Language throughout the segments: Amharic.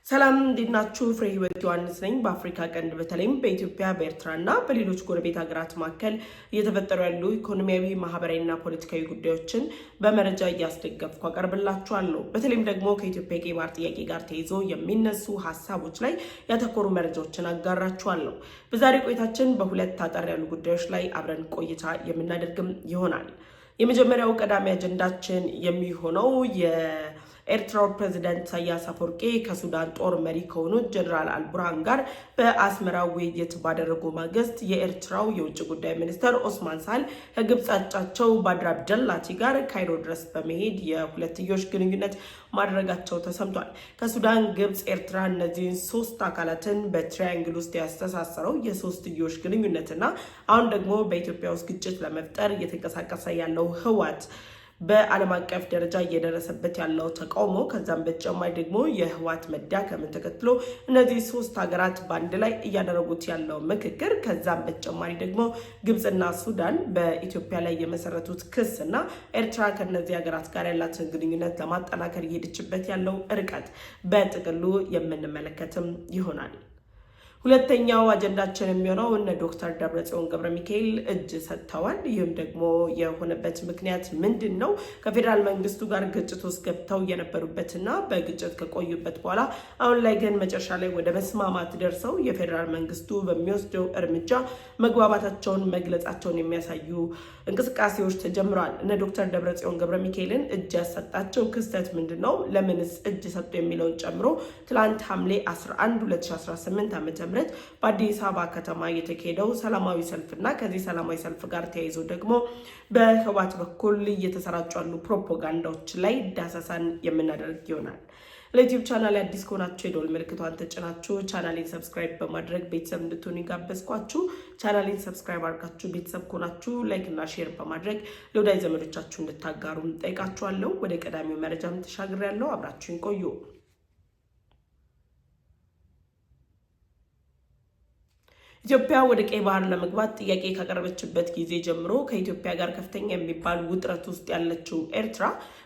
ሰላም እንዲናችሁ ፍሬ ህይወት ዮሐንስ ነኝ። በአፍሪካ ቀንድ በተለይም በኢትዮጵያ በኤርትራና በሌሎች ጎረቤት ሀገራት መካከል እየተፈጠሩ ያሉ ኢኮኖሚያዊ፣ ማህበራዊና ፖለቲካዊ ጉዳዮችን በመረጃ እያስደገፍኩ አቀርብላችኋለሁ። በተለይም ደግሞ ከኢትዮጵያ የቀይ ባህር ጥያቄ ጋር ተይዞ የሚነሱ ሀሳቦች ላይ ያተኮሩ መረጃዎችን አጋራችኋለሁ። በዛሬ ቆይታችን በሁለት አጠር ያሉ ጉዳዮች ላይ አብረን ቆይታ የምናደርግም ይሆናል። የመጀመሪያው ቀዳሚ አጀንዳችን የሚሆነው የኤርትራው ፕሬዝዳንት ኢሳያስ አፈወርቂ ከሱዳን ጦር መሪ ከሆኑት ጀነራል አልቡርሃን ጋር በአስመራ ውይይት ባደረጉ ማግስት የኤርትራው የውጭ ጉዳይ ሚኒስትር ኦስማን ሳል ከግብጽ አቻቸው ባድር አብደላቲ ጋር ካይሮ ድረስ በመሄድ የሁለትዮሽ ግንኙነት ማድረጋቸው ተሰምቷል። ከሱዳን፣ ግብጽ፣ ኤርትራ እነዚህን ሶስት አካላትን በትራያንግል ውስጥ ያስተሳሰረው የሶስትዮሽ ግንኙነትና አሁን ደግሞ በኢትዮጵያ ውስጥ ግጭት ለመፍጠር እየተንቀሳቀሰ ያለው ህወሓት በዓለም አቀፍ ደረጃ እየደረሰበት ያለው ተቃውሞ ከዛም በተጨማሪ ደግሞ የህወሓት መዳከምን ተከትሎ እነዚህ ሶስት ሀገራት በአንድ ላይ እያደረጉት ያለው ምክክር ከዛም በተጨማሪ ደግሞ ግብጽና ሱዳን በኢትዮጵያ ላይ የመሰረቱት ክስ እና ኤርትራ ከነዚህ ሀገራት ጋር ያላትን ግንኙነት ለማጠናከር እየሄደችበት ያለው ርቀት በጥቅሉ የምንመለከትም ይሆናል። ሁለተኛው አጀንዳችን የሚሆነው እነ ዶክተር ደብረጽዮን ገብረሚካኤል እጅ ሰጥተዋል። ይህም ደግሞ የሆነበት ምክንያት ምንድን ነው? ከፌዴራል መንግስቱ ጋር ግጭት ውስጥ ገብተው የነበሩበትና በግጭት ከቆዩበት በኋላ አሁን ላይ ግን መጨረሻ ላይ ወደ መስማማት ደርሰው የፌዴራል መንግስቱ በሚወስደው እርምጃ መግባባታቸውን መግለጻቸውን የሚያሳዩ እንቅስቃሴዎች ተጀምረዋል። እነ ዶክተር ደብረጽዮን ገብረሚካኤልን እጅ ያሰጣቸው ክስተት ምንድን ነው? ለምንስ እጅ ሰጡ? የሚለውን ጨምሮ ትላንት ሐምሌ 11 2018 ዓ.ም በአዲስ አበባ ከተማ የተካሄደው ሰላማዊ ሰልፍና ከዚህ ሰላማዊ ሰልፍ ጋር ተያይዞ ደግሞ በህወሓት በኩል እየተሰራጩ ያሉ ፕሮፓጋንዳዎች ላይ ዳሰሳን የምናደርግ ይሆናል። ለዩቲዩብ ቻናል አዲስ ከሆናችሁ የደወል ምልክቷን ተጭናችሁ ቻናሌን ሰብስክራይብ በማድረግ ቤተሰብ እንድትሆኑ ይጋበዝኳችሁ። ቻናሌን ሰብስክራይብ አድርጋችሁ ቤተሰብ ከሆናችሁ ላይክ እና ሼር በማድረግ ለወዳጅ ዘመዶቻችሁ እንድታጋሩ ጠይቃችኋለሁ። ወደ ቀዳሚው መረጃም ተሻግሬያለሁ። አብራችሁን ቆዩ። ኢትዮጵያ ወደ ቀይ ባህር ለመግባት ጥያቄ ካቀረበችበት ጊዜ ጀምሮ ከኢትዮጵያ ጋር ከፍተኛ የሚባል ውጥረት ውስጥ ያለችው ኤርትራ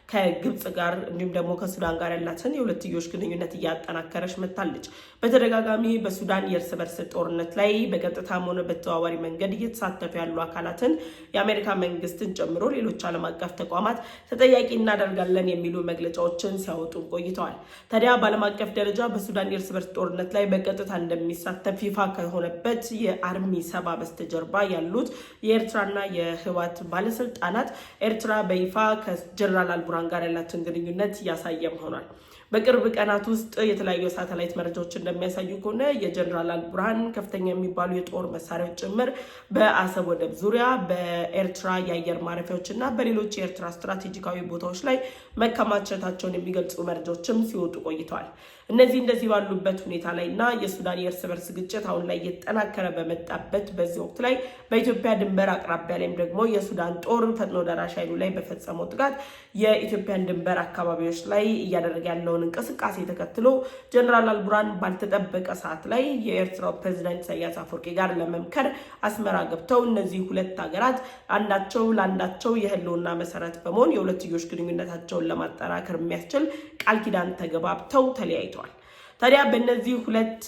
ከግብጽ ጋር እንዲሁም ደግሞ ከሱዳን ጋር ያላትን የሁለትዮሽ ግንኙነት እያጠናከረች መጥታለች። በተደጋጋሚ በሱዳን የእርስ በርስ ጦርነት ላይ በቀጥታም ሆነ በተዘዋዋሪ መንገድ እየተሳተፉ ያሉ አካላትን የአሜሪካ መንግስትን ጨምሮ ሌሎች ዓለም አቀፍ ተቋማት ተጠያቂ እናደርጋለን የሚሉ መግለጫዎችን ሲያወጡ ቆይተዋል። ታዲያ በዓለም አቀፍ ደረጃ በሱዳን የእርስ በርስ ጦርነት ላይ በቀጥታ እንደሚሳተፍ ይፋ ከሆነበት የአርሚ 70 በስተጀርባ ያሉት የኤርትራና የህወሓት ባለስልጣናት ኤርትራ በይፋ ከጀነራል አልቡርሃን ጋር ያላትን ግንኙነት ያሳየም ሆኗል። በቅርብ ቀናት ውስጥ የተለያዩ ሳተላይት መረጃዎች እንደሚያሳዩ ከሆነ የጀነራል አልቡርሃን ከፍተኛ የሚባሉ የጦር መሳሪያዎች ጭምር በአሰብ ወደብ ዙሪያ በኤርትራ የአየር ማረፊያዎች እና በሌሎች የኤርትራ ስትራቴጂካዊ ቦታዎች ላይ መከማቸታቸውን የሚገልጹ መረጃዎችም ሲወጡ ቆይተዋል። እንደዚህ ባሉበት ሁኔታ ላይ እና የሱዳን የእርስ በርስ ግጭት አሁን ላይ እየተጠናከረ በመጣበት በዚህ ወቅት ላይ በኢትዮጵያ ድንበር አቅራቢያ ላይም ደግሞ የሱዳን ጦር ፈጥኖ ደራሽ ኃይሉ ላይ በፈጸመው ጥቃት የኢትዮጵያን ድንበር አካባቢዎች ላይ እያደረገ ያለውን እንቅስቃሴ ተከትሎ ጀነራል አልቡርሃን ባልተጠበቀ ሰዓት ላይ የኤርትራው ፕሬዝዳንት ኢሳያስ አፈወርቂ ጋር ለመምከር አስመራ ገብተው እነዚህ ሁለት ሀገራት አንዳቸው ለአንዳቸው የህልውና መሰረት በመሆን የሁለትዮሽ ግንኙነታቸውን ለማጠናከር የሚያስችል ቃል ኪዳን ተገባብተው ተለያይተዋል። ታዲያ በእነዚህ ሁለት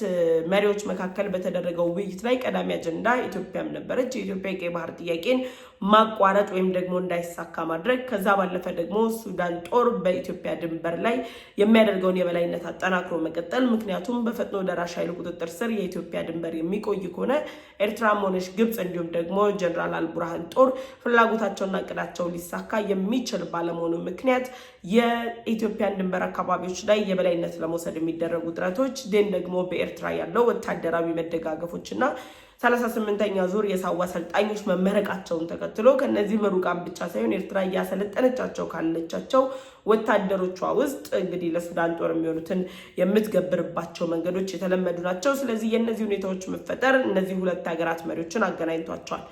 መሪዎች መካከል በተደረገው ውይይት ላይ ቀዳሚ አጀንዳ ኢትዮጵያም ነበረች። የኢትዮጵያ የቀይ ባህር ጥያቄን ማቋረጥ ወይም ደግሞ እንዳይሳካ ማድረግ፣ ከዛ ባለፈ ደግሞ ሱዳን ጦር በኢትዮጵያ ድንበር ላይ የሚያደርገውን የበላይነት አጠናክሮ መቀጠል። ምክንያቱም በፈጥኖ ደራሽ ኃይሉ ቁጥጥር ስር የኢትዮጵያ ድንበር የሚቆይ ከሆነ ኤርትራም ሆነች ግብጽ እንዲሁም ደግሞ ጀነራል አልቡርሃን ጦር ፍላጎታቸውና እቅዳቸው ሊሳካ የሚችል ባለመሆኑ ምክንያት የኢትዮጵያን ድንበር አካባቢዎች ላይ የበላይነት ለመውሰድ የሚደረጉ ጥረቶች ደግሞ በኤርትራ ያለው ወታደራዊ መደጋገፎችና 38ኛ ዙር የሳዋ ሰልጣኞች መመረቃቸውን ተከትሎ ከነዚህ ምሩቃን ብቻ ሳይሆን ኤርትራ እያሰለጠነቻቸው ካለቻቸው ወታደሮቿ ውስጥ እንግዲህ ለሱዳን ጦር የሚሆኑትን የምትገብርባቸው መንገዶች የተለመዱ ናቸው። ስለዚህ የነዚህ ሁኔታዎች መፈጠር እነዚህ ሁለት ሀገራት መሪዎችን አገናኝቷቸዋል።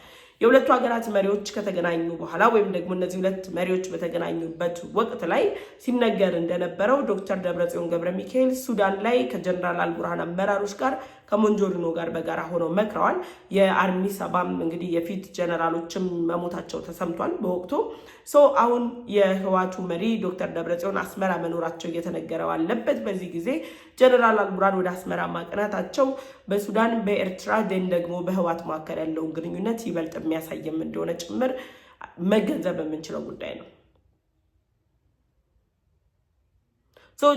የሁለቱ ሀገራት መሪዎች ከተገናኙ በኋላ ወይም ደግሞ እነዚህ ሁለት መሪዎች በተገናኙበት ወቅት ላይ ሲነገር እንደነበረው ዶክተር ደብረጽዮን ገብረሚካኤል ሱዳን ላይ ከጀነራል አልቡርሃን አመራሮች ጋር ከሞንጆሪኖ ጋር በጋራ ሆነው መክረዋል። የአርሚ ሰባም እንግዲህ የፊት ጀነራሎችም መሞታቸው ተሰምቷል በወቅቱ። አሁን የህዋቱ መሪ ዶክተር ደብረጽዮን አስመራ መኖራቸው እየተነገረ ባለበት በዚህ ጊዜ ጀነራል አልቡርሃን ወደ አስመራ ማቅናታቸው በሱዳን በኤርትራ ደን ደግሞ በህዋት መካከል ያለውን ግንኙነት ይበልጥ የሚያሳይም እንደሆነ ጭምር መገንዘብ የምንችለው ጉዳይ ነው።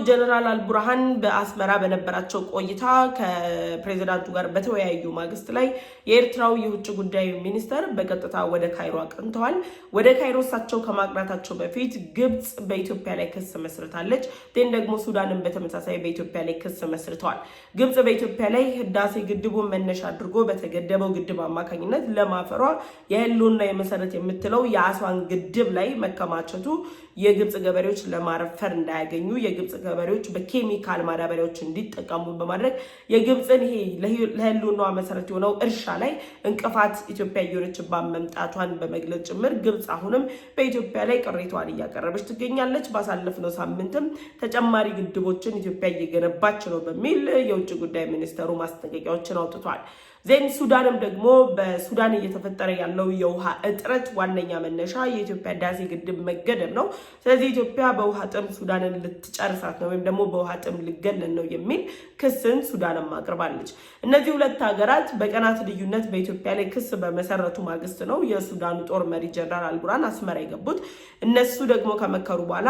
ጀነራል አልቡርሃን በአስመራ በነበራቸው ቆይታ ከፕሬዚዳንቱ ጋር በተወያዩ ማግስት ላይ የኤርትራው የውጭ ጉዳይ ሚኒስተር በቀጥታ ወደ ካይሮ አቅንተዋል። ወደ ካይሮ እሳቸው ከማቅናታቸው በፊት ግብጽ በኢትዮጵያ ላይ ክስ መስርታለች። ደግሞ ሱዳንን በተመሳሳይ በኢትዮጵያ ላይ ክስ መስርተዋል። ግብጽ በኢትዮጵያ ላይ ህዳሴ ግድቡን መነሻ አድርጎ በተገደበው ግድብ አማካኝነት ለማፈሯ የህልውና የመሰረት የምትለው የአስዋን ግድብ ላይ መከማቸቱ የግብጽ ገበሬዎች ለማረፈር እንዳያገኙ የግብጽ ገበሬዎች በኬሚካል ማዳበሪያዎች እንዲጠቀሙ በማድረግ የግብጽን ይሄ ለህልውናዋ መሰረት የሆነው እርሻ ላይ እንቅፋት ኢትዮጵያ እየሆነችባት መምጣቷን በመግለጽ ጭምር ግብጽ አሁንም በኢትዮጵያ ላይ ቅሬታዋን እያቀረበች ትገኛለች። ባሳለፍነው ሳምንትም ተጨማሪ ግድቦችን ኢትዮጵያ እየገነባች ነው በሚል የውጭ ጉዳይ ሚኒስተሩ ማስጠንቀቂያዎችን አውጥቷል። ሱዳንም ደግሞ በሱዳን እየተፈጠረ ያለው የውሃ እጥረት ዋነኛ መነሻ የኢትዮጵያ ህዳሴ ግድብ መገደብ ነው። ስለዚህ ኢትዮጵያ በውሃ ጥም ሱዳንን ልትጨርሳት ነው ወይም ደግሞ በውሃ ጥም ልገለን ነው የሚል ክስን ሱዳንም አቅርባለች። እነዚህ ሁለት ሀገራት በቀናት ልዩነት በኢትዮጵያ ላይ ክስ በመሰረቱ ማግስት ነው የሱዳኑ ጦር መሪ ጀነራል አልቡርሃን አስመራ የገቡት። እነሱ ደግሞ ከመከሩ በኋላ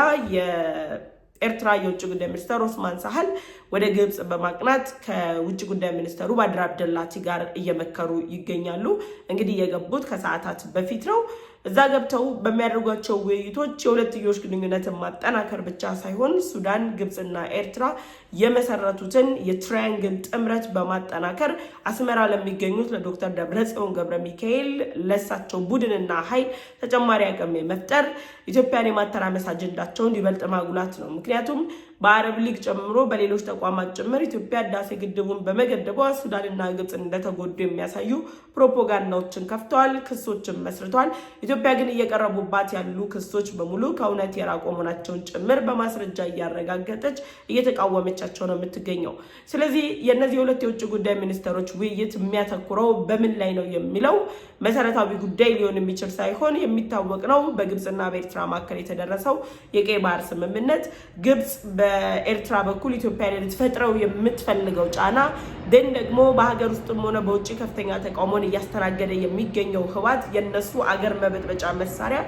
ኤርትራ የውጭ ጉዳይ ሚኒስተር ኦስማን ሳህል ወደ ግብጽ በማቅናት ከውጭ ጉዳይ ሚኒስተሩ ባድር አብደላቲ ጋር እየመከሩ ይገኛሉ። እንግዲህ የገቡት ከሰዓታት በፊት ነው። እዛ ገብተው በሚያደርጓቸው ውይይቶች የሁለትዮሽ ግንኙነትን ማጠናከር ብቻ ሳይሆን ሱዳን፣ ግብጽና ኤርትራ የመሰረቱትን የትራያንግል ጥምረት በማጠናከር አስመራ ለሚገኙት ለዶክተር ደብረጽዮን ገብረ ሚካኤል ለሳቸው ቡድንና ኃይል ተጨማሪ አቅም መፍጠር ኢትዮጵያን የማተራመስ አጀንዳቸውን ይበልጥ ማጉላት ነው። ምክንያቱም በአረብ ሊግ ጨምሮ በሌሎች ተቋማት ጭምር ኢትዮጵያ ህዳሴ ግድቡን በመገደቧ ሱዳንና ግብጽ እንደተጎዱ የሚያሳዩ ፕሮፓጋንዳዎችን ከፍተዋል፣ ክሶችን መስርተዋል። ኢትዮጵያ ግን እየቀረቡባት ያሉ ክሶች በሙሉ ከእውነት የራቁ መሆናቸውን ጭምር በማስረጃ እያረጋገጠች እየተቃወመቻቸው ነው የምትገኘው። ስለዚህ የእነዚህ ሁለት የውጭ ጉዳይ ሚኒስትሮች ውይይት የሚያተኩረው በምን ላይ ነው የሚለው መሰረታዊ ጉዳይ ሊሆን የሚችል ሳይሆን የሚታወቅ ነው። በግብጽና በኤርትራ መካከል የተደረሰው የቀይ ባህር ስምምነት ግብጽ በኤርትራ በኩል ኢትዮጵያ ላይ ልትፈጥረው የምትፈልገው ጫና ደግሞ በሀገር ውስጥም ሆነ በውጭ ከፍተኛ ተቃውሞን እያስተናገደ የሚገኘው ህወሓት የነሱ አገር መበጥበጫ መሳሪያ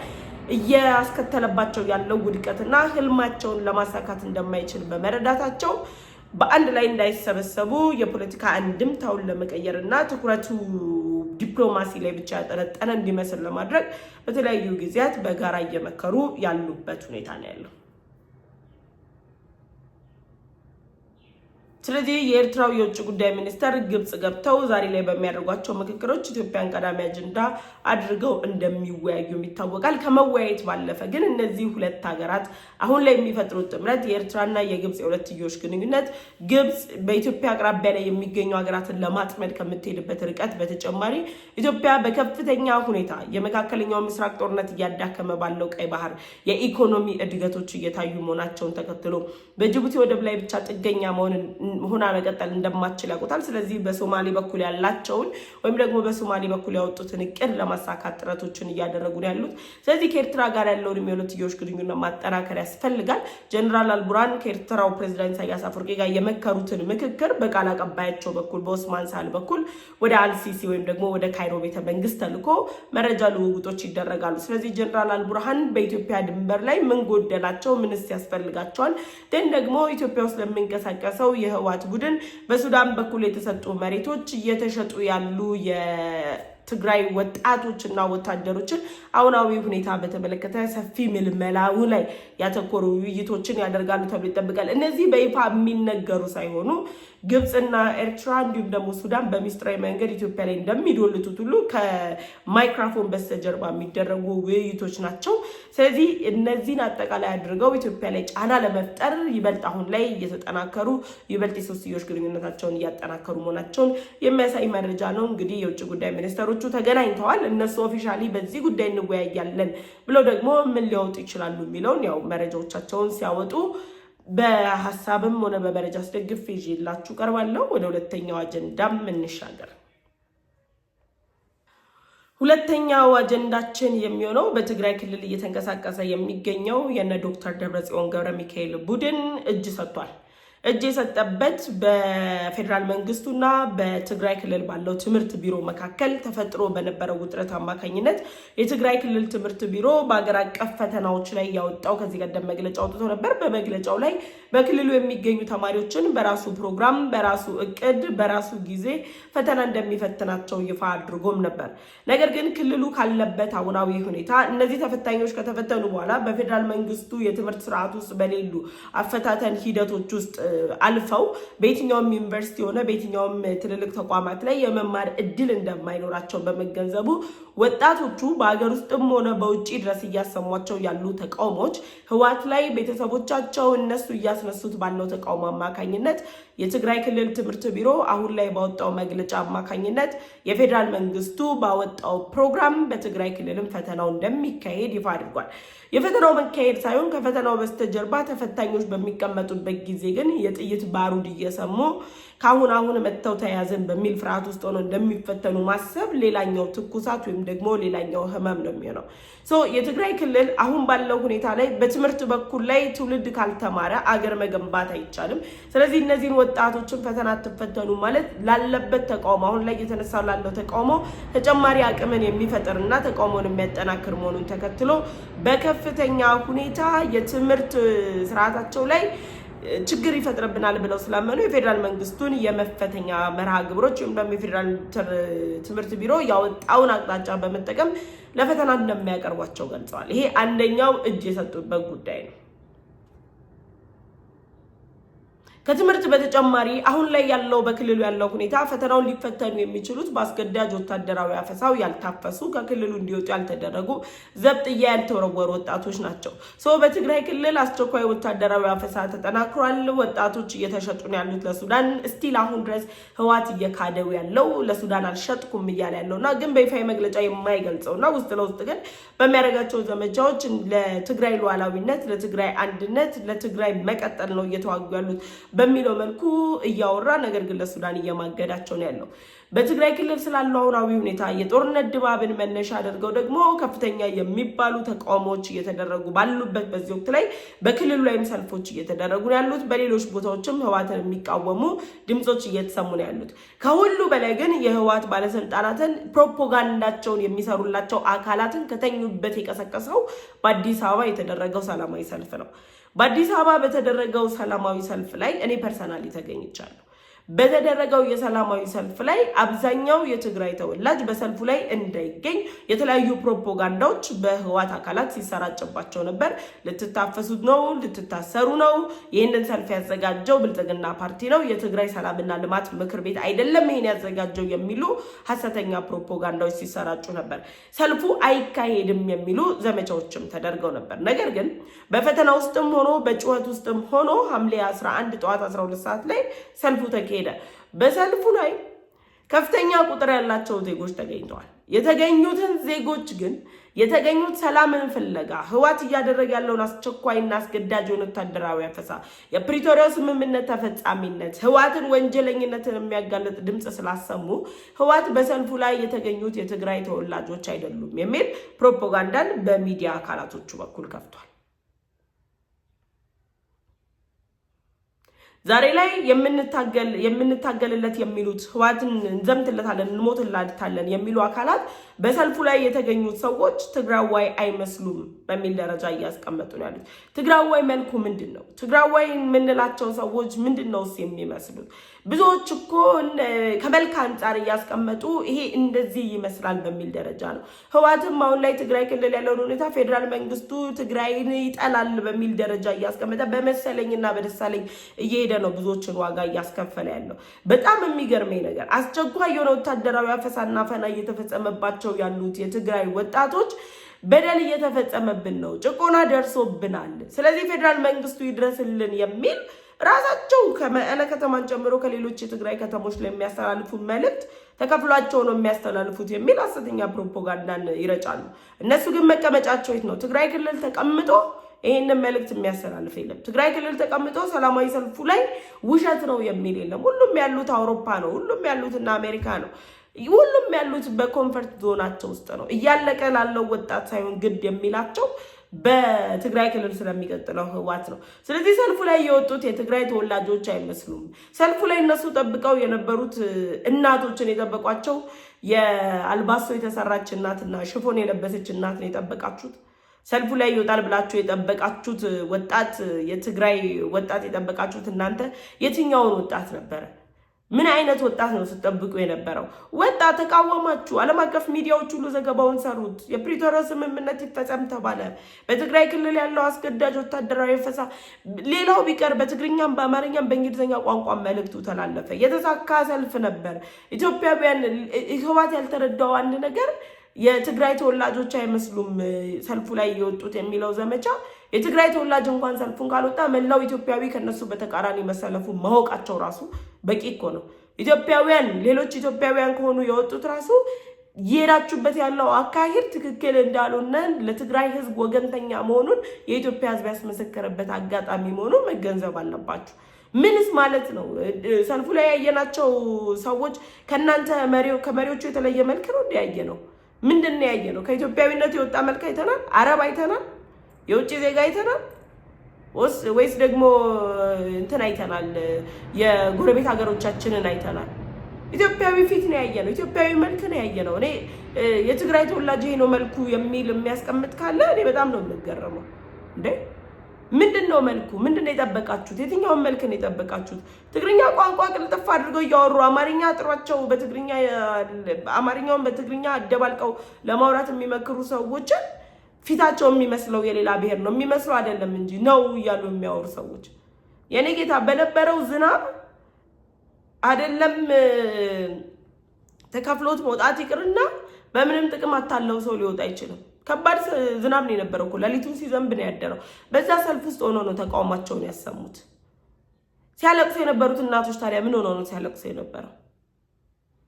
እያስከተለባቸው ያለው ውድቀትና ህልማቸውን ለማሳካት እንደማይችል በመረዳታቸው በአንድ ላይ እንዳይሰበሰቡ የፖለቲካ አንድምታውን ለመቀየርና ትኩረቱ ዲፕሎማሲ ላይ ብቻ ያጠነጠነ እንዲመስል ለማድረግ በተለያዩ ጊዜያት በጋራ እየመከሩ ያሉበት ሁኔታ ነው ያለው። ስለዚህ የኤርትራው የውጭ ጉዳይ ሚኒስተር ግብጽ ገብተው ዛሬ ላይ በሚያደርጓቸው ምክክሮች ኢትዮጵያን ቀዳሚ አጀንዳ አድርገው እንደሚወያዩ ይታወቃል። ከመወያየት ባለፈ ግን እነዚህ ሁለት ሀገራት አሁን ላይ የሚፈጥሩት ጥምረት የኤርትራና የግብጽ የሁለትዮሽ ግንኙነት ግብጽ በኢትዮጵያ አቅራቢያ ላይ የሚገኙ ሀገራትን ለማጥመድ ከምትሄድበት ርቀት በተጨማሪ ኢትዮጵያ በከፍተኛ ሁኔታ የመካከለኛው ምስራቅ ጦርነት እያዳከመ ባለው ቀይ ባህር የኢኮኖሚ እድገቶች እየታዩ መሆናቸውን ተከትሎ በጅቡቲ ወደብ ላይ ብቻ ጥገኛ ሆና መቀጠል እንደማትችል ያውቁታል። ስለዚህ በሶማሌ በኩል ያላቸውን ወይም ደግሞ በሶማሌ በኩል ያወጡትን እቅድ ለማሳካት ጥረቶችን እያደረጉ ነው ያሉት። ስለዚህ ከኤርትራ ጋር ያለውን የሁለትዮሽ ግንኙነት ማጠናከር ያስፈልጋል። ጀነራል አልቡርሃን ከኤርትራው ፕሬዝዳንት ኢሳያስ አፈወርቂ ጋር የመከሩትን ምክክር በቃል አቀባያቸው በኩል በኦስማን ሳህል በኩል ወደ አልሲሲ ወይም ደግሞ ወደ ካይሮ ቤተ መንግስት ተልኮ መረጃ ልውውጦች ይደረጋሉ። ስለዚህ ጀነራል አልቡርሃን በኢትዮጵያ ድንበር ላይ ምን ጎደላቸው፣ ምንስ ያስፈልጋቸዋል፣ ደግሞ ኢትዮጵያ ውስጥ ለሚንቀሳቀሰው የህወሓት ቡድን በሱዳን በኩል የተሰጡ መሬቶች እየተሸጡ ያሉ የትግራይ ወጣቶችና ወታደሮችን አሁናዊ ሁኔታ በተመለከተ ሰፊ ምልመላው ላይ ያተኮሩ ውይይቶችን ያደርጋሉ ተብሎ ይጠበቃል። እነዚህ በይፋ የሚነገሩ ሳይሆኑ ግብጽና ኤርትራ እንዲሁም ደግሞ ሱዳን በሚስጥራዊ መንገድ ኢትዮጵያ ላይ እንደሚዶልቱት ሁሉ ከማይክሮፎን በስተጀርባ የሚደረጉ ውይይቶች ናቸው። ስለዚህ እነዚህን አጠቃላይ አድርገው ኢትዮጵያ ላይ ጫና ለመፍጠር ይበልጥ አሁን ላይ እየተጠናከሩ ይበልጥ የሶስትዮሽ ግንኙነታቸውን እያጠናከሩ መሆናቸውን የሚያሳይ መረጃ ነው። እንግዲህ የውጭ ጉዳይ ሚኒስትሮቹ ተገናኝተዋል። እነሱ ኦፊሻሊ በዚህ ጉዳይ እንወያያለን ብለው ደግሞ ምን ሊያወጡ ይችላሉ የሚለውን ያው መረጃዎቻቸውን ሲያወጡ በሐሳብም ሆነ በመረጃ አስደግፌ ይዤላችሁ ቀርባለሁ። ወደ ሁለተኛው አጀንዳም እንሻገር። ሁለተኛው አጀንዳችን የሚሆነው በትግራይ ክልል እየተንቀሳቀሰ የሚገኘው የነ ዶክተር ደብረጽዮን ገብረ ሚካኤል ቡድን እጅ ሰጥቷል። እጅ የሰጠበት በፌደራል መንግስቱና በትግራይ ክልል ባለው ትምህርት ቢሮ መካከል ተፈጥሮ በነበረው ውጥረት አማካኝነት የትግራይ ክልል ትምህርት ቢሮ በአገር አቀፍ ፈተናዎች ላይ ያወጣው ከዚህ ቀደም መግለጫ አውጥቶ ነበር። በመግለጫው ላይ በክልሉ የሚገኙ ተማሪዎችን በራሱ ፕሮግራም፣ በራሱ እቅድ፣ በራሱ ጊዜ ፈተና እንደሚፈትናቸው ይፋ አድርጎም ነበር። ነገር ግን ክልሉ ካለበት አሁናዊ ሁኔታ እነዚህ ተፈታኞች ከተፈተኑ በኋላ በፌደራል መንግስቱ የትምህርት ስርዓት ውስጥ በሌሉ አፈታተን ሂደቶች ውስጥ አልፈው በየትኛውም ዩኒቨርሲቲ ሆነ በየትኛውም ትልልቅ ተቋማት ላይ የመማር እድል እንደማይኖራቸው በመገንዘቡ ወጣቶቹ በአገር ውስጥም ሆነ በውጪ ድረስ እያሰሟቸው ያሉ ተቃውሞች ህወሓት ላይ ቤተሰቦቻቸው እነሱ እያስነሱት ባለው ተቃውሞ አማካኝነት የትግራይ ክልል ትምህርት ቢሮ አሁን ላይ ባወጣው መግለጫ አማካኝነት የፌደራል መንግስቱ ባወጣው ፕሮግራም በትግራይ ክልልም ፈተናው እንደሚካሄድ ይፋ አድርጓል። የፈተናው መካሄድ ሳይሆን ከፈተናው በስተጀርባ ተፈታኞች በሚቀመጡበት ጊዜ ግን የጥይት ባሩድ እየሰሙ ካሁን መተው ተያዘን በሚል ፍርሃት ውስጥ ሆነው እንደሚፈተኑ ማሰብ ሌላኛው ትኩሳት ወይም ደግሞ ሌላኛው ህመም ነው የሚሆነው። የትግራይ ክልል አሁን ባለው ሁኔታ ላይ በትምህርት በኩል ላይ ትውልድ ካልተማረ አገር መገንባት አይቻልም። ስለዚህ እነዚህን ወጣቶችን ፈተና አትፈተኑ ማለት ላለበት ተቃውሞ አሁን ላይ እየተነሳ ላለው ተቃውሞ ተጨማሪ አቅምን የሚፈጥርና ተቃውሞን የሚያጠናክር መሆኑን ተከትሎ በከፍተኛ ሁኔታ የትምህርት ስርዓታቸው ላይ ችግር ይፈጥርብናል ብለው ስላመኑ የፌደራል መንግስቱን የመፈተኛ መርሃ ግብሮች ወይም ደግሞ የፌደራል ትምህርት ቢሮ ያወጣውን አቅጣጫ በመጠቀም ለፈተና እንደሚያቀርቧቸው ገልጸዋል። ይሄ አንደኛው እጅ የሰጡበት ጉዳይ ነው። ከትምህርት በተጨማሪ አሁን ላይ ያለው በክልሉ ያለው ሁኔታ ፈተናውን ሊፈተኑ የሚችሉት በአስገዳጅ ወታደራዊ አፈሳው ያልታፈሱ ከክልሉ እንዲወጡ ያልተደረጉ ዘብጥያ ያልተወረወሩ ወጣቶች ናቸው። በትግራይ ክልል አስቸኳይ ወታደራዊ አፈሳ ተጠናክሯል። ወጣቶች እየተሸጡ ነው ያሉት ለሱዳን። ስቲል አሁን ድረስ ህወሓት እየካደው ያለው ለሱዳን አልሸጥኩም እያለ ያለውና ግን በይፋ መግለጫ የማይገልጸውና ውስጥ ለውስጥ ግን በሚያደርጋቸው ዘመቻዎች ለትግራይ ሉዓላዊነት፣ ለትግራይ አንድነት፣ ለትግራይ መቀጠል ነው እየተዋጉ ያሉት በሚለው መልኩ እያወራ ነገር ግን ለሱዳን እየማገዳቸው ነው ያለው። በትግራይ ክልል ስላለው አሁናዊ ሁኔታ የጦርነት ድባብን መነሻ አድርገው ደግሞ ከፍተኛ የሚባሉ ተቃውሞዎች እየተደረጉ ባሉበት በዚህ ወቅት ላይ በክልሉ ላይም ሰልፎች እየተደረጉ ነው ያሉት። በሌሎች ቦታዎችም ህወሓትን የሚቃወሙ ድምጾች እየተሰሙ ነው ያሉት። ከሁሉ በላይ ግን የህወሓት ባለስልጣናትን ፕሮፓጋንዳቸውን የሚሰሩላቸው አካላትን ከተኙበት የቀሰቀሰው በአዲስ አበባ የተደረገው ሰላማዊ ሰልፍ ነው። በአዲስ አበባ በተደረገው ሰላማዊ ሰልፍ ላይ እኔ ፐርሰናሊ ተገኝቻለሁ። በተደረገው የሰላማዊ ሰልፍ ላይ አብዛኛው የትግራይ ተወላጅ በሰልፉ ላይ እንዳይገኝ የተለያዩ ፕሮፓጋንዳዎች በህወሓት አካላት ሲሰራጭባቸው ነበር። ልትታፈሱት ነው፣ ልትታሰሩ ነው፣ ይህንን ሰልፍ ያዘጋጀው ብልጽግና ፓርቲ ነው፣ የትግራይ ሰላምና ልማት ምክር ቤት አይደለም ይህን ያዘጋጀው የሚሉ ሐሰተኛ ፕሮፓጋንዳዎች ሲሰራጩ ነበር። ሰልፉ አይካሄድም የሚሉ ዘመቻዎችም ተደርገው ነበር። ነገር ግን በፈተና ውስጥም ሆኖ በጩኸት ውስጥም ሆኖ ሐምሌ 11 ጠዋት 12 ሰዓት ላይ ሰልፉ ተካሄደ። በሰልፉ ላይ ከፍተኛ ቁጥር ያላቸው ዜጎች ተገኝተዋል። የተገኙትን ዜጎች ግን የተገኙት ሰላምን ፍለጋ ህወሓት እያደረገ ያለውን አስቸኳይና አስገዳጅ ወታደራዊ አፈሳ፣ የፕሪቶሪያው ስምምነት ተፈጻሚነት፣ ህወሓትን ወንጀለኝነትን የሚያጋለጥ ድምጽ ስላሰሙ ህወሓት በሰልፉ ላይ የተገኙት የትግራይ ተወላጆች አይደሉም የሚል ፕሮፓጋንዳን በሚዲያ አካላቶቹ በኩል ከፍቷል። ዛሬ ላይ የምንታገልለት የሚሉት ህወሓትን እንዘምትለታለን እንሞትላታለን የሚሉ አካላት በሰልፉ ላይ የተገኙት ሰዎች ትግራዋይ አይመስሉም በሚል ደረጃ እያስቀመጡ ነው ያሉት። ትግራዋይ መልኩ ምንድነው? ትግራዋይ የምንላቸው ሰዎች ምንድነውስ የሚመስሉት? ብዙዎች እኮ ከመልክ አንጻር እያስቀመጡ ይሄ እንደዚህ ይመስላል በሚል ደረጃ ነው። ህወሓትም አሁን ላይ ትግራይ ክልል ያለውን ሁኔታ ፌደራል መንግስቱ ትግራይን ይጠላል በሚል ደረጃ እያስቀመጠ በመሰለኝና በደሳለኝ እየሄደ ነው ብዙዎችን ዋጋ እያስከፈለ ያለው። በጣም የሚገርመኝ ነገር አስቸኳይ የሆነ ወታደራዊ አፈሳና አፈና እየተፈጸመባቸው ያሉት የትግራይ ወጣቶች በደል እየተፈጸመብን ነው፣ ጭቆና ደርሶብናል፣ ስለዚህ ፌደራል መንግስቱ ይድረስልን የሚል ራሳቸው ከመቀለ ከተማን ጨምሮ ከሌሎች የትግራይ ከተሞች ላይ የሚያስተላልፉ መልእክት ተከፍሏቸው ነው የሚያስተላልፉት የሚል ሐሰተኛ ፕሮፓጋንዳን ይረጫሉ። እነሱ ግን መቀመጫቸው የት ነው? ትግራይ ክልል ተቀምጦ ይሄንን መልእክት የሚያስተላልፍ የለም። ትግራይ ክልል ተቀምጦ ሰላማዊ ሰልፉ ላይ ውሸት ነው የሚል የለም። ሁሉም ያሉት አውሮፓ ነው። ሁሉም ያሉት እና አሜሪካ ነው። ሁሉም ያሉት በኮንፈርት ዞናቸው ውስጥ ነው። እያለቀ ላለው ወጣት ሳይሆን ግድ የሚላቸው በትግራይ ክልል ስለሚቀጥለው ህወሓት ነው። ስለዚህ ሰልፉ ላይ የወጡት የትግራይ ተወላጆች አይመስሉም። ሰልፉ ላይ እነሱ ጠብቀው የነበሩት እናቶችን የጠበቋቸው የአልባሶ የተሰራች እናትና ሽፎን የለበሰች እናት ነው የጠበቃችሁት። ሰልፉ ላይ ይወጣል ብላችሁ የጠበቃችሁት ወጣት፣ የትግራይ ወጣት የጠበቃችሁት እናንተ የትኛውን ወጣት ነበረ? ምን አይነት ወጣት ነው ስትጠብቁ የነበረው? ወጣ፣ ተቃወማችሁ። ዓለም አቀፍ ሚዲያዎች ሁሉ ዘገባውን ሰሩት። የፕሪቶሪያ ስምምነት ይፈጸም ተባለ። በትግራይ ክልል ያለው አስገዳጅ ወታደራዊ ፈሳ፣ ሌላው ቢቀር በትግርኛም በአማርኛም በእንግሊዝኛ ቋንቋ መልእክቱ ተላለፈ። የተሳካ ሰልፍ ነበር። ኢትዮጵያውያን ህወሓት ያልተረዳው አንድ ነገር የትግራይ ተወላጆች አይመስሉም ሰልፉ ላይ የወጡት የሚለው ዘመቻ። የትግራይ ተወላጅ እንኳን ሰልፉን ካልወጣ መላው ኢትዮጵያዊ ከነሱ በተቃራኒ መሰለፉ ማወቃቸው ራሱ በቂ እኮ ነው። ኢትዮጵያውያን ሌሎች ኢትዮጵያውያን ከሆኑ የወጡት ራሱ የሄዳችሁበት ያለው አካሄድ ትክክል እንዳልሆነ ለትግራይ ህዝብ ወገንተኛ መሆኑን የኢትዮጵያ ህዝብ ያስመሰከረበት አጋጣሚ መሆኑን መገንዘብ አለባችሁ። ምንስ ማለት ነው? ሰልፉ ላይ ያየናቸው ሰዎች ከእናንተ ከመሪዎቹ የተለየ መልክ ነው ያየ ነው? ምንድን ነው ያየ ነው? ከኢትዮጵያዊነት የወጣ መልክ አይተናል? አረብ አይተናል? የውጭ ዜጋ አይተናል? ወይስ ደግሞ እንትን አይተናል? የጎረቤት ሀገሮቻችንን አይተናል? ኢትዮጵያዊ ፊት ነው ያየ ነው። ኢትዮጵያዊ መልክ ነው ያየ ነው። እኔ የትግራይ ተወላጅ ይሄ ነው መልኩ የሚል የሚያስቀምጥ ካለ እኔ በጣም ነው የምገረመው። እንዴ ምንድን ነው መልኩ? ምንድን ነው የጠበቃችሁት? የትኛውን መልክ ነው የጠበቃችሁት? ትግርኛ ቋንቋ ቅልጥፍ አድርገው እያወሩ አማርኛ ጥሯቸው አማርኛውን በትግርኛ አደባልቀው ለማውራት የሚመክሩ ሰዎችን ፊታቸው የሚመስለው የሌላ ብሔር ነው የሚመስለው አይደለም እንጂ ነው እያሉ የሚያወሩ ሰዎች የኔ ጌታ በነበረው ዝናብ አይደለም ተከፍሎት መውጣት ይቅርና በምንም ጥቅም አታለው ሰው ሊወጣ አይችልም። ከባድ ዝናብ ነው የነበረው እኮ ሌሊቱን ሲዘንብ ነው ያደረው። በዛ ሰልፍ ውስጥ ሆኖ ነው ተቃውሟቸውን ያሰሙት። ሲያለቅሱ የነበሩት እናቶች ታዲያ ምን ሆኖ ነው ሲያለቅሱ የነበረው?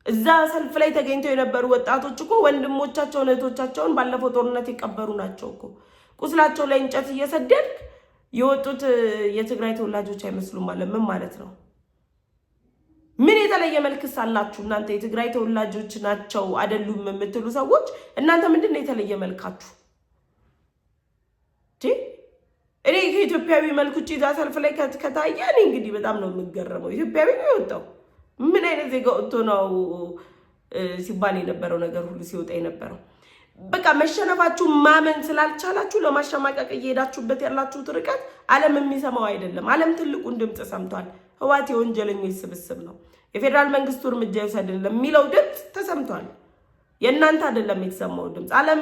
እዛ ሰልፍ ላይ ተገኝተው የነበሩ ወጣቶች እኮ ወንድሞቻቸውን እህቶቻቸውን ባለፈው ጦርነት የቀበሩ ናቸው እኮ። ቁስላቸው ላይ እንጨት እየሰደድክ የወጡት የትግራይ ተወላጆች አይመስሉም ማለት ምን ማለት ነው? ምን የተለየ መልክስ አላችሁ እናንተ? የትግራይ ተወላጆች ናቸው አይደሉም የምትሉ ሰዎች እናንተ ምንድነው የተለየ መልካችሁ? እኔ ከኢትዮጵያዊ መልኩ ውጪ እዛ ሰልፍ ላይ ከታየ እኔ እንግዲህ በጣም ነው የምገረመው። ኢትዮጵያዊ ነው የወጣው። ምን አይነት ዜጋ ወጥቶ ነው ሲባል የነበረው ነገር ሁሉ ሲወጣ የነበረው? በቃ መሸነፋችሁ ማመን ስላልቻላችሁ ለማሸማቀቅ እየሄዳችሁበት ያላችሁት ርቀት ዓለም የሚሰማው አይደለም። ዓለም ትልቁን ድምፅ ሰምቷል። ህወሓት የወንጀለኞች ስብስብ ነው፣ የፌደራል መንግስቱ እርምጃ ይውሰድ የሚለው ድምፅ ተሰምቷል። የእናንተ አይደለም የተሰማው ድምፅ። ዓለም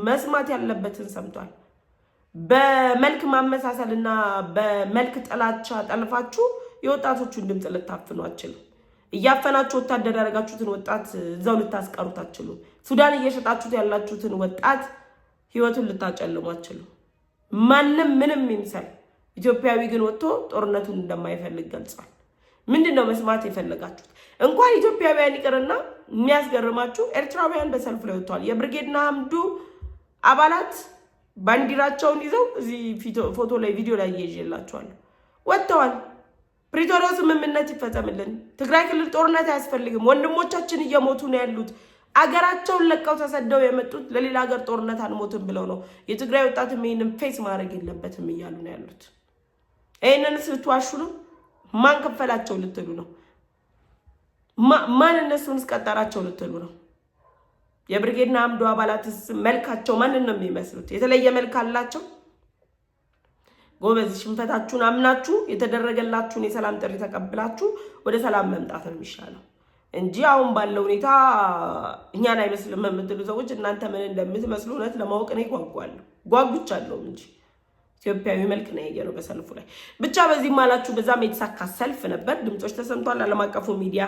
መስማት ያለበትን ሰምቷል። በመልክ ማመሳሰልና በመልክ ጥላቻ ጠልፋችሁ የወጣቶቹን ድምፅ ልታፍኑ አትችሉም። እያፈናችሁ ወታደር ያደረጋችሁትን ወጣት እዛው ልታስቀሩት አትችሉም። ሱዳን እየሸጣችሁት ያላችሁትን ወጣት ህይወቱን ልታጨልሙ አትችሉም። ማንም ምንም ይምሰል ኢትዮጵያዊ ግን ወጥቶ ጦርነቱን እንደማይፈልግ ገልጿል። ምንድነው መስማት የፈለጋችሁት? እንኳን ኢትዮጵያውያን ይቅርና የሚያስገርማችሁ ኤርትራውያን በሰልፍ ላይ ወጥተዋል። የብርጌድ ንሓመዱ አባላት ባንዲራቸውን ይዘው እዚህ ፎቶ ላይ ቪዲዮ ላይ ይዤላችኋለሁ ወጥተዋል። ፕሪቶሪያ ስምምነት ይፈጸምልን፣ ትግራይ ክልል ጦርነት አያስፈልግም፣ ወንድሞቻችን እየሞቱ ነው ያሉት፣ አገራቸውን ለቀው ተሰደው የመጡት ለሌላ ሀገር ጦርነት አንሞትም ብለው ነው። የትግራይ ወጣትም ይሄንን ፌስ ማድረግ የለበትም እያሉ ነው ያሉት። ይሄንን ስትዋሹ ነው። ማን ከፈላቸው ልትሉ ነው? ማን እነሱን እስቀጠራቸው ልትሉ ነው? የብርጌድ ንሓመዱ አባላትስ መልካቸው ማንን ነው የሚመስሉት? የተለየ መልክ አላቸው? ጎበዝ ሽንፈታችሁን አምናችሁ የተደረገላችሁን የሰላም ጥሪ ተቀብላችሁ ወደ ሰላም መምጣት ነው የሚሻለው እንጂ አሁን ባለው ሁኔታ እኛን አይመስልም የምትሉ ሰዎች እናንተ ምን እንደምትመስሉ እውነት ለማወቅ ነው ጓጉቻለሁ እንጂ ኢትዮጵያዊ መልክ ነው ያየነው በሰልፉ ላይ። ብቻ በዚህም አላችሁ በዛም የተሳካ ሰልፍ ነበር። ድምጾች ተሰምቷል። ዓለም አቀፉ ሚዲያ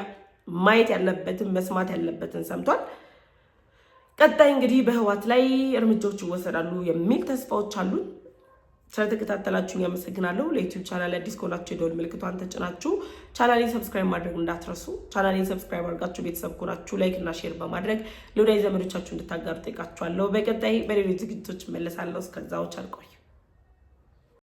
ማየት ያለበትን መስማት ያለበትን ሰምቷል። ቀጣይ እንግዲህ በህወሓት ላይ እርምጃዎች ይወሰዳሉ የሚል ተስፋዎች አሉ። ስለተከታተላችሁኝ አመሰግናለሁ። ለዩቲዩብ ቻናል አዲስ ከሆናችሁ የደወል ምልክቷን ተጭናችሁ ቻናሌን ሰብስክራይብ ማድረግ እንዳትረሱ። ቻናሌን ሰብስክራይብ አድርጋችሁ ቤተሰብ ከሆናችሁ ላይክ እና ሼር በማድረግ ለወዳጅ ዘመዶቻችሁ እንድታጋሩ ጠይቃችኋለሁ። በቀጣይ በሌሎች ዝግጅቶች እመለሳለሁ። እስከዛው ቻል ቆዩ።